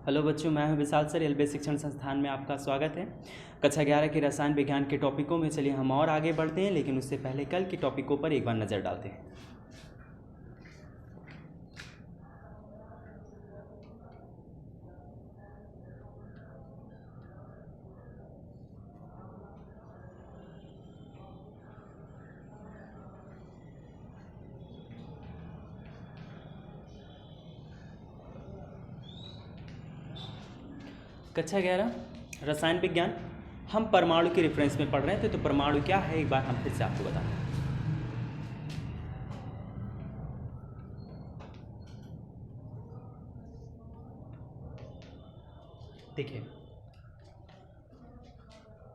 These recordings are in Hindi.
हेलो बच्चों, मैं हूं विशाल सर। एलबी शिक्षण संस्थान में आपका स्वागत है। कक्षा 11 के रसायन विज्ञान के टॉपिकों में चलिए हम और आगे बढ़ते हैं, लेकिन उससे पहले कल के टॉपिकों पर एक बार नज़र डालते हैं। कक्षा 11 रसायन विज्ञान, हम परमाणु के रेफरेंस में पढ़ रहे थे। तो परमाणु क्या है एक बार हम फिर से आपको बताते हैं। देखिए,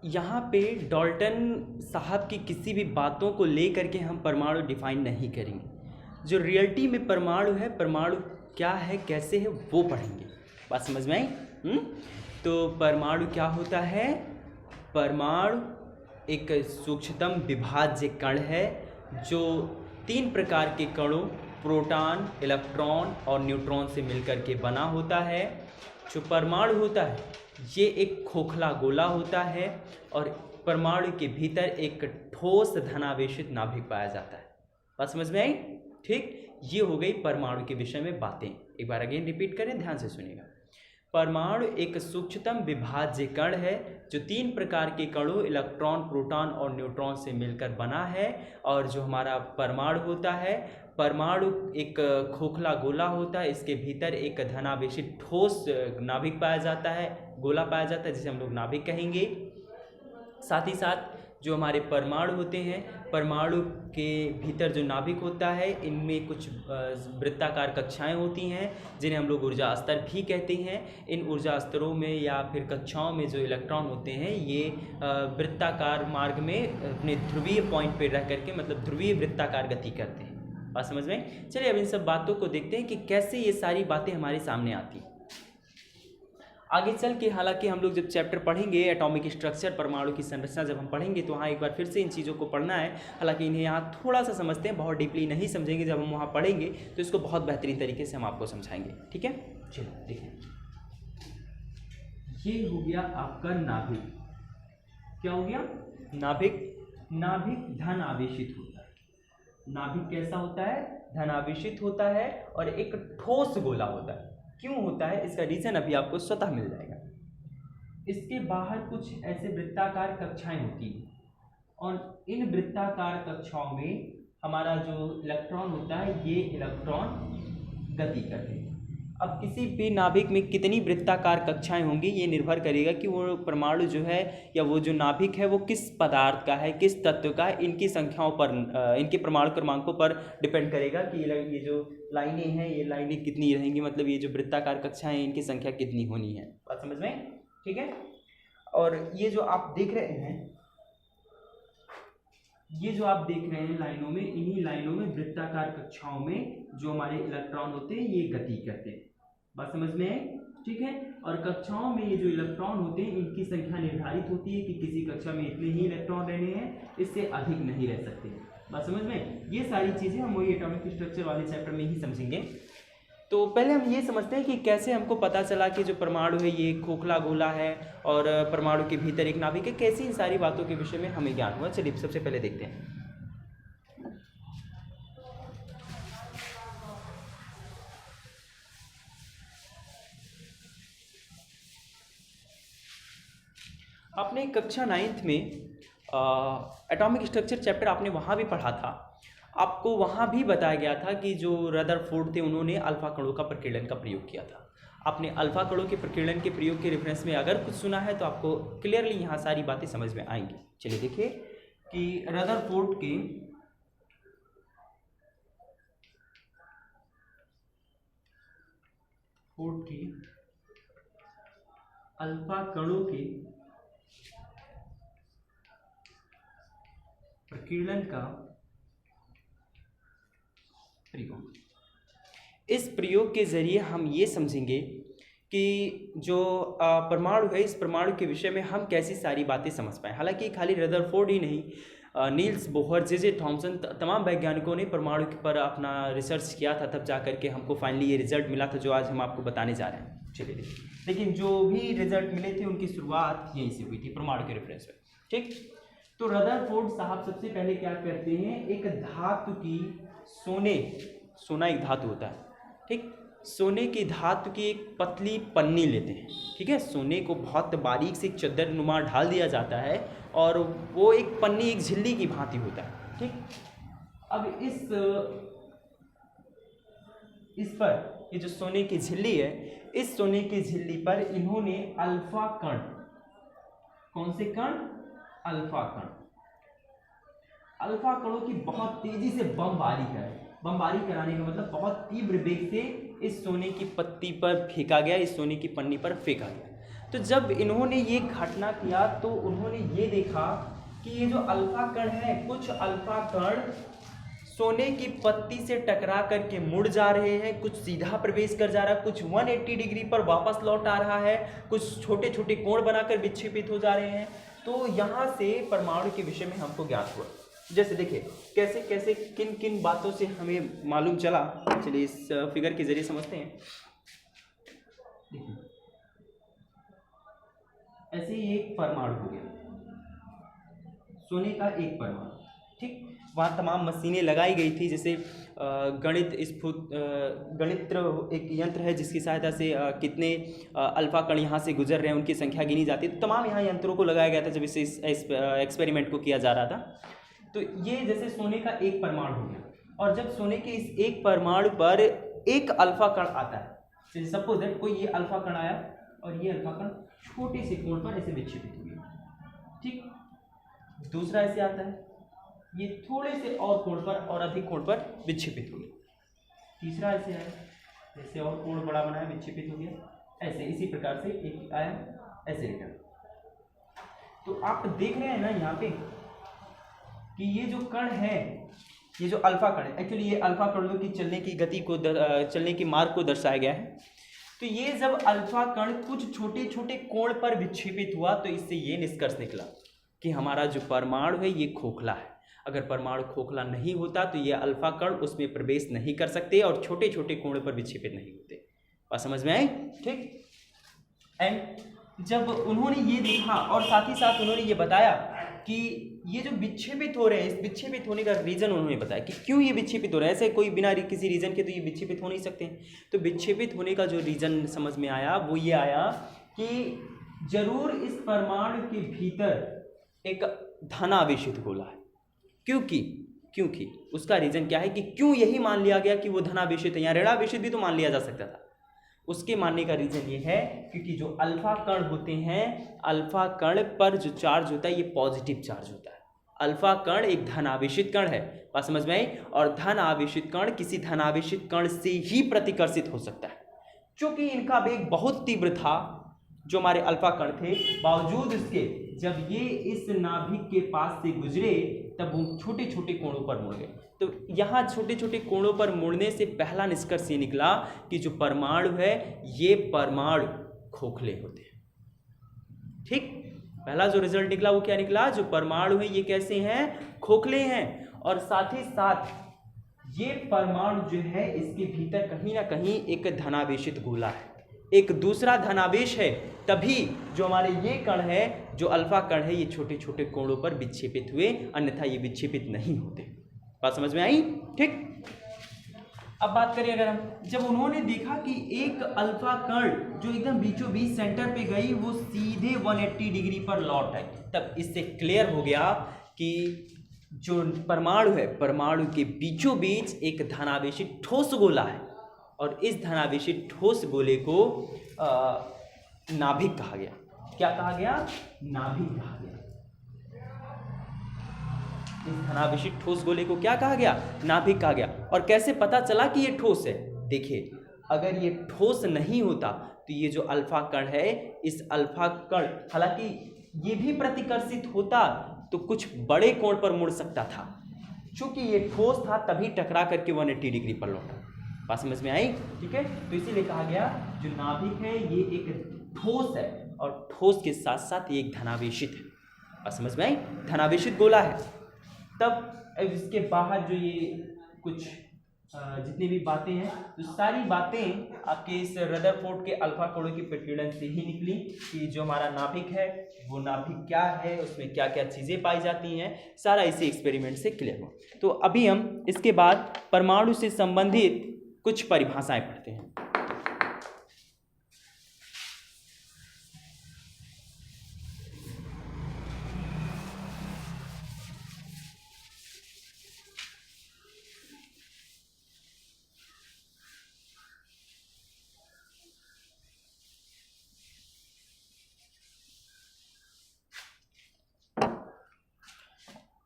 यहाँ पे डाल्टन साहब की किसी भी बातों को लेकर के हम परमाणु डिफाइन नहीं करेंगे। जो रियलिटी में परमाणु है, परमाणु क्या है, कैसे है, वो पढ़ेंगे। बात समझ में आई? तो परमाणु क्या होता है? परमाणु एक सूक्ष्मतम विभाज्य कण है जो 3 प्रकार के कणों प्रोटॉन, इलेक्ट्रॉन और न्यूट्रॉन से मिलकर के बना होता है। जो परमाणु होता है ये एक खोखला गोला होता है और परमाणु के भीतर एक ठोस धनावेशित नाभिक पाया जाता है। बात समझ में आई? ठीक, ये हो गई परमाणु के विषय में बातें। एक बार अगेन रिपीट करें, ध्यान से सुनिएगा। परमाणु एक सूक्ष्मतम विभाज्य कण है जो 3 प्रकार के कणों इलेक्ट्रॉन, प्रोटॉन और न्यूट्रॉन से मिलकर बना है। और जो हमारा परमाणु होता है, परमाणु एक खोखला गोला होता है, इसके भीतर एक धनावेशित ठोस नाभिक पाया जाता है, गोला पाया जाता है, जिसे हम लोग नाभिक कहेंगे। साथ ही साथ जो हमारे परमाणु होते हैं, परमाणु के भीतर जो नाभिक होता है, इनमें कुछ वृत्ताकार कक्षाएं होती हैं जिन्हें हम लोग ऊर्जा स्तर भी कहते हैं। इन ऊर्जा स्तरों में या फिर कक्षाओं में जो इलेक्ट्रॉन होते हैं ये वृत्ताकार मार्ग में अपने ध्रुवीय पॉइंट पर रह करके, मतलब ध्रुवीय वृत्ताकार गति करते हैं। बात समझ में? चलिए अब इन सब बातों को देखते हैं कि कैसे ये सारी बातें हमारे सामने आती हैं। आगे चल के हालांकि हम लोग जब चैप्टर पढ़ेंगे एटॉमिक स्ट्रक्चर, परमाणु की संरचना जब हम पढ़ेंगे तो वहाँ एक बार फिर से इन चीज़ों को पढ़ना है। हालांकि इन्हें यहाँ थोड़ा सा समझते हैं, बहुत डीपली नहीं समझेंगे। जब हम वहाँ पढ़ेंगे तो इसको बहुत बेहतरीन तरीके से हम आपको समझाएंगे। ठीक है, चलो देखिए, ये हो गया आपका नाभिक। क्या हो गया? नाभिक। नाभिक धन आवेशित होता है। नाभिक कैसा होता है? धन आवेशित होता है और एक ठोस गोला होता है। क्यों होता है इसका रीजन अभी आपको स्वतः मिल जाएगा। इसके बाहर कुछ ऐसे वृत्ताकार कक्षाएं होती हैं और इन वृत्ताकार कक्षाओं में हमारा जो इलेक्ट्रॉन होता है, ये इलेक्ट्रॉन गति करते हैं। अब किसी भी नाभिक में कितनी वृत्ताकार कक्षाएं होंगी ये निर्भर करेगा कि वो परमाणु जो है या वो जो नाभिक है वो किस पदार्थ का है, किस तत्व का है। इनकी संख्याओं पर, इनके परमाणु क्रमांकों पर डिपेंड करेगा कि ये जो लाइनें हैं ये लाइनें कितनी रहेंगी, मतलब ये जो वृत्ताकार कक्षाएं हैं इनकी संख्या कितनी होनी है। बात समझ में? ठीक है। और ये जो आप देख रहे हैं, ये जो आप देख रहे हैं लाइनों में, इन्हीं लाइनों में वृत्ताकार कक्षाओं में जो हमारे इलेक्ट्रॉन होते हैं ये गति करते हैं। बात समझ में है? ठीक है। और कक्षाओं में ये जो इलेक्ट्रॉन होते हैं इनकी संख्या निर्धारित होती है कि किसी कक्षा में इतने ही इलेक्ट्रॉन रहने हैं, इससे अधिक नहीं रह सकते। बात समझ में? ये सारी चीजें हम वही एटॉमिक स्ट्रक्चर वाले चैप्टर में ही समझेंगे। तो पहले हम ये समझते हैं कि कैसे हमको पता चला कि जो परमाणु है ये खोखला गोला है और परमाणु के भीतर एक नाभिक है। कैसी इन सारी बातों के विषय में हमें ज्ञान हुआ। चलिए सबसे पहले देखते हैं। आपने कक्षा 9th में एटॉमिक स्ट्रक्चर चैप्टर आपने वहाँ भी पढ़ा था। आपको वहाँ भी बताया गया था कि जो रदरफोर्ड थे उन्होंने अल्फा कणों का प्रकीर्णन का प्रयोग किया था। आपने अल्फा कणों के प्रकीर्णन के प्रयोग के रेफरेंस में अगर कुछ सुना है तो आपको क्लियरली यहाँ सारी बातें समझ में आएंगी। चलिए देखिए कि रदरफोर्ड के अल्फा कणों के प्रकीर्णन का प्रयोग। इस प्रयोग के जरिए हम ये समझेंगे कि जो परमाणु है, इस परमाणु के विषय में हम कैसी सारी बातें समझ पाएँ। हालांकि खाली रदरफोर्ड ही नहीं, नील्स बोहर, जे थॉमसन, तमाम वैज्ञानिकों ने परमाणु पर अपना रिसर्च किया था, तब जा कर के हमको फाइनली ये रिजल्ट मिला था जो आज हम आपको बताने जा रहे हैं। चलिए देखिए, लेकिन जो भी रिजल्ट मिले थे उनकी शुरुआत यहीं से हुई थी, परमाणु के रेफरेंस में। ठीक, तो रदरफोर्ड साहब सबसे पहले क्या करते हैं, एक धातु की सोना एक धातु होता है, ठीक, सोने की धातु की एक पतली पन्नी लेते हैं। ठीक है, सोने को बहुत बारीक से चद्दर नुमा ढाल दिया जाता है और वो एक पन्नी, एक झिल्ली की भांति होता है। ठीक, अब इस पर ये जो सोने की झिल्ली है, इस सोने की झिल्ली पर इन्होंने अल्फा कण, कौन से कण, अल्फा कण, अल्फा कणों की बहुत तेजी से बमबारी कराने का मतलब बहुत तीव्र वेग से इस सोने की पत्ती पर फेंका गया, इस सोने की पन्नी पर फेंका गया। तो जब इन्होंने ये घटना किया तो उन्होंने ये देखा कि ये जो अल्फा कण है, कुछ अल्फा कण सोने की पत्ती से टकरा करके मुड़ जा रहे हैं, कुछ सीधा प्रवेश कर जा रहा है, कुछ 180 डिग्री पर वापस लौट आ रहा है, कुछ छोटे छोटे कोण बनाकर विक्षेपित हो जा रहे हैं। तो यहाँ से परमाणु के विषय में हमको ज्ञात हुआ। जैसे देखिए कैसे कैसे किन किन बातों से हमें मालूम चला, चलिए इस फिगर के जरिए समझते हैं। देखिए ऐसे ही एक परमाणु हो गया, सोने का एक परमाणु, ठीक, वहाँ तमाम मशीनें लगाई गई थी, जैसे गणित्र एक यंत्र है जिसकी सहायता से कितने अल्फा कण यहाँ से गुजर रहे हैं उनकी संख्या गिनी जाती है। तो तमाम यहाँ यंत्रों को लगाया गया था जब इस एक्सपेरिमेंट को किया जा रहा था। तो ये जैसे सोने का एक परमाणु हो गया, और जब सोने के इस एक परमाणु पर एक अल्फा कण आता है, जैसे सपोज दैट कोई ये अल्फा कण आया और ये अल्फा कण छोटे से कोण पर ऐसे विक्षेपित हो गया, ठीक, दूसरा ऐसे आता है, ये थोड़े से और कोण पर और अधिक कोण पर विक्षेपित हो गया, तीसरा ऐसे आया, जैसे और कोण बड़ा बनाया, विक्षेपित हो गया, ऐसे इसी प्रकार से एक आया, ऐसे रिटर्न। तो आप देख रहे हैं ना यहाँ पे कि ये जो कण है, ये जो अल्फा कण है, एक्चुअली ये अल्फा कणों की चलने की गति को चलने की मार्ग को दर्शाया गया है। तो ये जब अल्फा कण कुछ छोटे छोटे कोण पर विक्षेपित हुआ तो इससे ये निष्कर्ष निकला कि हमारा जो परमाणु है ये खोखला है। अगर परमाणु खोखला नहीं होता तो ये अल्फा कण उसमें प्रवेश नहीं कर सकते और छोटे छोटे कोण पर विक्षेपित नहीं होते। बात समझ में आई? ठीक। एंड जब उन्होंने ये देखा और साथ ही साथ उन्होंने ये बताया कि ये जो विक्षेपित हो रहे हैं, इस विक्षेपित होने का रीज़न उन्होंने बताया कि क्यों ये विक्षेपित हो रहा है। ऐसे कोई बिना किसी रीज़न के तो ये विक्षेपित हो नहीं सकते। तो विक्षेपित होने का जो रीज़न समझ में आया वो ये आया कि जरूर इस परमाणु के भीतर एक धनावेशित गोला है। क्योंकि उसका रीज़न क्या है कि क्यों यही मान लिया गया कि वो धनावेशित है, या ऋणावेशित भी तो मान लिया जा सकता था। उसके मानने का रीज़न ये है क्योंकि जो अल्फा कण होते हैं, अल्फा कण पर जो चार्ज होता है ये पॉजिटिव चार्ज होता है। अल्फा कण एक धनावेशित कण है, बात समझ में आई। और धन आवेशित कण किसी धनावेशित कण से ही प्रतिकर्षित हो सकता है। चूंकि इनका वेग बहुत तीव्र था जो हमारे अल्फा कण थे, बावजूद इसके जब ये इस नाभिक के पास से गुजरे तब वो छोटे छोटे कोणों पर मुड़ गए। तो यहाँ छोटे छोटे कोणों पर मुड़ने से पहला निष्कर्ष ये निकला कि जो परमाणु है ये परमाणु खोखले होते हैं। ठीक, पहला जो रिजल्ट निकला वो क्या निकला, जो परमाणु है ये कैसे हैं, खोखले हैं। और साथ ही साथ ये परमाणु जो है इसके भीतर कहीं ना कहीं एक धनावेशित गोला है, एक दूसरा धनावेश है। तभी जो हमारे ये कण है, जो अल्फा कण है, ये छोटे छोटे कोणों पर विक्षेपित हुए, अन्यथा ये विक्षेपित नहीं होते। बात समझ में आई? ठीक। अब बात करें अगर हम, जब उन्होंने देखा कि एक अल्फा कण जो एकदम बीचों बीच सेंटर पे गई वो सीधे 180 डिग्री पर लौट आई, तब इससे क्लियर हो गया कि जो परमाणु है, परमाणु के बीचों बीच एक धनावेशित ठोस गोला है। और इस धनावेशित ठोस गोले को नाभिक कहा गया। क्या कहा गया? नाभिक कहा गया। इस धनावेशित ठोस गोले को क्या कहा गया? नाभिक कहा गया। और कैसे पता चला कि ये ठोस है? देखिए, अगर ये ठोस नहीं होता तो ये जो अल्फा कण है, इस अल्फा कण, हालांकि ये भी प्रतिकर्षित होता तो कुछ बड़े कोण पर मुड़ सकता था। चूंकि ये ठोस था तभी टकरा करके 180 डिग्री पर लौटा। बात समझ में आई? ठीक है। तो इसीलिए कहा गया जो नाभिक है ये एक ठोस है, और ठोस के साथ साथ ये एक धनावेशित है। बात समझ में आई? धनावेशित गोला है। तब इसके बाहर जो ये कुछ जितनी भी बातें हैं, तो सारी बातें आपके इस रदरफोर्ड के अल्फा कोडो की प्रतिवेदन से ही निकली कि जो हमारा नाभिक है वो नाभिक क्या है, उसमें क्या क्या चीज़ें पाई जाती हैं, सारा इसी एक्सपेरिमेंट से क्लियर हुआ। तो अभी हम इसके बाद परमाणु से संबंधित कुछ परिभाषाएं पढ़ते हैं।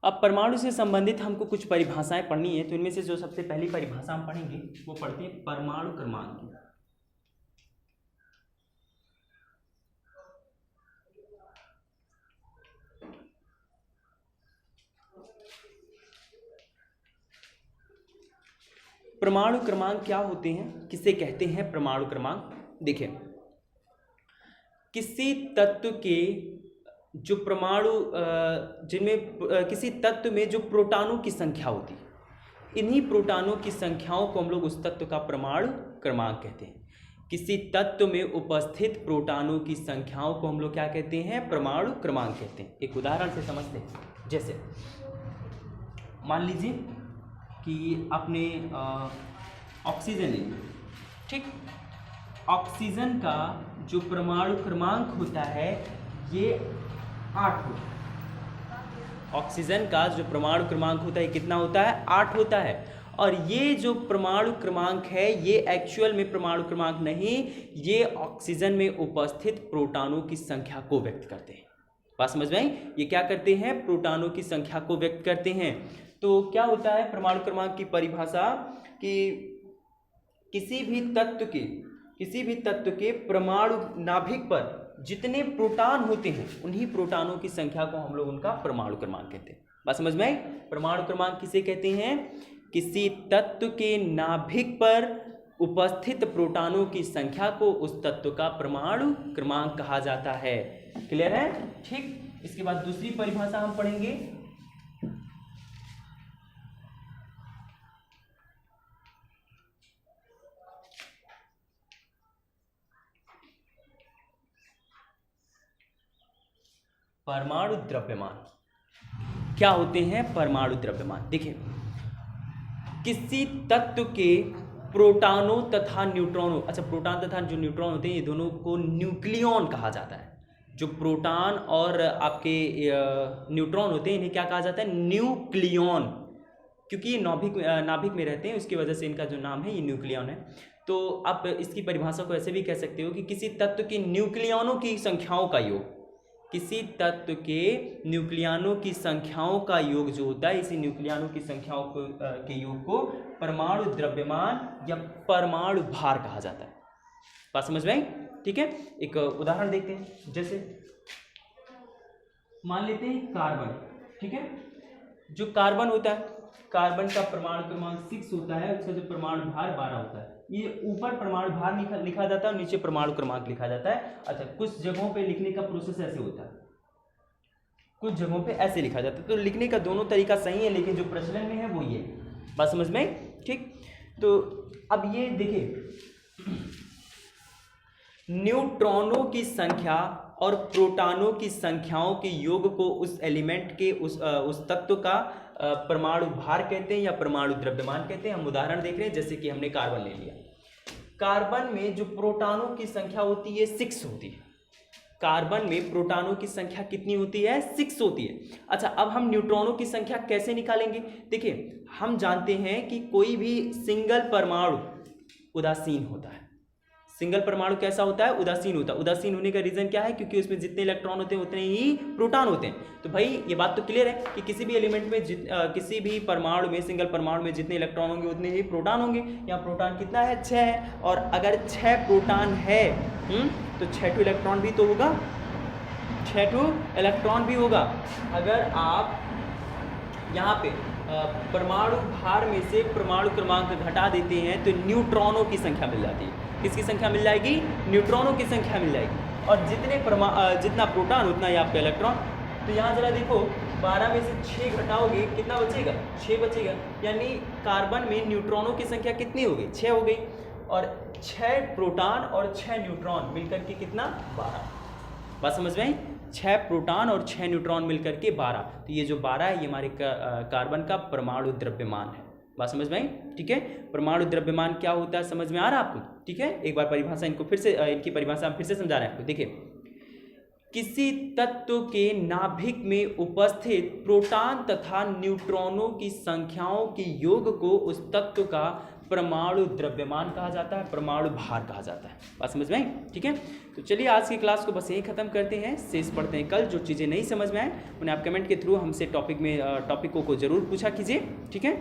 अब परमाणु से संबंधित हमको कुछ परिभाषाएं पढ़नी है, तो इनमें से जो सबसे पहली परिभाषा हम पढ़ेंगे वो पढ़ते हैं परमाणु क्रमांक की। परमाणु क्रमांक क्या होते हैं, किसे कहते हैं परमाणु क्रमांक? देखिए, किसी तत्व के जो परमाणु जिनमें किसी तत्व में जो प्रोटॉनों की संख्या होती है, इन्हीं प्रोटॉनों की संख्याओं को हम लोग उस तत्व का परमाणु क्रमांक कहते हैं। किसी तत्व में उपस्थित प्रोटॉनों की संख्याओं को हम लोग क्या कहते हैं? परमाणु क्रमांक कहते हैं। एक उदाहरण से समझते हैं। जैसे मान लीजिए कि आपने ऑक्सीजन ले लिया, ठीक। ऑक्सीजन का जो परमाणु क्रमांक होता है ये 8 होता है। ऑक्सीजन का जो परमाणु क्रमांक होता है कितना होता है? 8 होता है। और ये जो परमाणु क्रमांक है ये एक्चुअल में परमाणु क्रमांक नहीं, ये ऑक्सीजन में उपस्थित प्रोटॉनों की संख्या को व्यक्त करते हैं। बात समझ में आई? ये क्या करते हैं? प्रोटॉनों की संख्या को व्यक्त करते हैं। तो क्या होता है परमाणु क्रमांक की परिभाषा कि किसी भी तत्व के परमाणु नाभिक पर जितने प्रोटॉन होते हैं उन्हीं प्रोटॉनों की संख्या को हम लोग उनका परमाणु क्रमांक कहते हैं। बात समझ में आई? परमाणु क्रमांक किसे कहते हैं? किसी तत्व के नाभिक पर उपस्थित प्रोटॉनों की संख्या को उस तत्व का परमाणु क्रमांक कहा जाता है। क्लियर है? ठीक। इसके बाद दूसरी परिभाषा हम पढ़ेंगे। परमाणु द्रव्यमान। क्या होते हैं परमाणु द्रव्यमान? देखिए, किसी तत्व के प्रोटॉनों तथा न्यूट्रॉनों, अच्छा प्रोटॉन तथा जो न्यूट्रॉन होते हैं ये दोनों को न्यूक्लियॉन कहा जाता है। जो प्रोटॉन और आपके न्यूट्रॉन होते हैं इन्हें क्या कहा जाता है? न्यूक्लियॉन, क्योंकि ये नाभिक में रहते हैं, उसकी वजह से इनका जो नाम है ये न्यूक्लियॉन है। तो आप इसकी परिभाषा को ऐसे भी कह सकते हो कि किसी तत्व के न्यूक्लियॉनों की संख्याओं का योग, किसी तत्व के न्यूक्लियॉनों की संख्याओं का योग जो होता है, इसी न्यूक्लियॉनों की संख्याओं के योग को परमाणु द्रव्यमान या परमाणु भार कहा जाता है। बात समझ में आई? ठीक है, एक उदाहरण देखते हैं। जैसे मान लेते हैं कार्बन, ठीक है। जो कार्बन होता है, कार्बन का परमाणु क्रमांक 6 होता है, उसका जो परमाणु भार 12 होता है। ये ऊपर परमाणु भार लिखा जाता है और नीचे परमाणु क्रमांक लिखा जाता है। अच्छा, कुछ जगहों पे लिखने का प्रोसेस ऐसे होता है, कुछ जगहों पे ऐसे लिखा जाता है। तो लिखने का दोनों तरीका सही है, लेकिन जो प्रचलन में है वो ये। बात समझ में? ठीक। तो अब ये देखिए, न्यूट्रॉनों की संख्या और प्रोटॉनों की संख्याओं के योग को उस एलिमेंट के उस तत्व का परमाणु भार कहते हैं या परमाणु द्रव्यमान कहते हैं। हम उदाहरण देख रहे हैं, जैसे कि हमने कार्बन ले लिया। कार्बन में जो प्रोटॉनों की संख्या होती है 6 होती है। कार्बन में प्रोटॉनों की संख्या कितनी होती है? 6 होती है। अच्छा, अब हम न्यूट्रॉनों की संख्या कैसे निकालेंगे? देखिए, हम जानते हैं कि कोई भी सिंगल परमाणु उदासीन होता है। सिंगल परमाणु कैसा होता है? उदासीन होता है। उदासीन होने का रीजन क्या है? क्योंकि उसमें जितने इलेक्ट्रॉन होते हैं उतने ही प्रोटॉन होते हैं। तो भाई ये बात तो क्लियर है कि किसी भी एलिमेंट में किसी भी परमाणु में, सिंगल परमाणु में जितने इलेक्ट्रॉन होंगे उतने ही प्रोटॉन होंगे। यहाँ प्रोटॉन कितना है? 6 है। और अगर 6 प्रोटॉन है तो 6 इलेक्ट्रॉन भी तो होगा, 6 इलेक्ट्रॉन भी होगा। अगर आप यहाँ पे परमाणु भार में से परमाणु क्रमांक घटा देते हैं तो न्यूट्रॉनों की संख्या मिल जाती है। किसकी संख्या मिल जाएगी? न्यूट्रॉनों की संख्या मिल जाएगी। और जितना प्रोटॉन उतना ही आपका इलेक्ट्रॉन। तो यहाँ जरा देखो 12 में से 6 घटाओगे कितना बचेगा, 6 बचेगा, यानी कार्बन में न्यूट्रॉनों की संख्या कितनी हो गई, 6 हो गई, और 6 प्रोटॉन और 6 न्यूट्रॉन मिलकर के कितना, 12। बात समझ में आई, 6 प्रोटॉन और 6 न्यूट्रॉन मिलकर के 12। तो ये जो 12 है ये हमारे कार्बन का परमाणु द्रव्यमान है। बात समझ में आई, ठीक है। परमाणु द्रव्यमान क्या होता है समझ में आ रहा है आपको, ठीक है। एक बार परिभाषा इनको फिर से, इनकी परिभाषा हम फिर से समझा रहे हैं आपको। देखिए, किसी तत्व के नाभिक में उपस्थित प्रोटॉन तथा न्यूट्रॉनों की संख्याओं के योग को उस तत्व का परमाणु द्रव्यमान कहा जाता है, परमाणु भार कहा जाता है। बात समझ में आई, ठीक है। तो चलिए आज की क्लास को बस यहीं ख़त्म करते हैं, शेष पढ़ते हैं कल। जो चीज़ें नहीं समझ में आए उन्हें आप कमेंट के थ्रू हमसे टॉपिकों को ज़रूर पूछा कीजिए, ठीक है।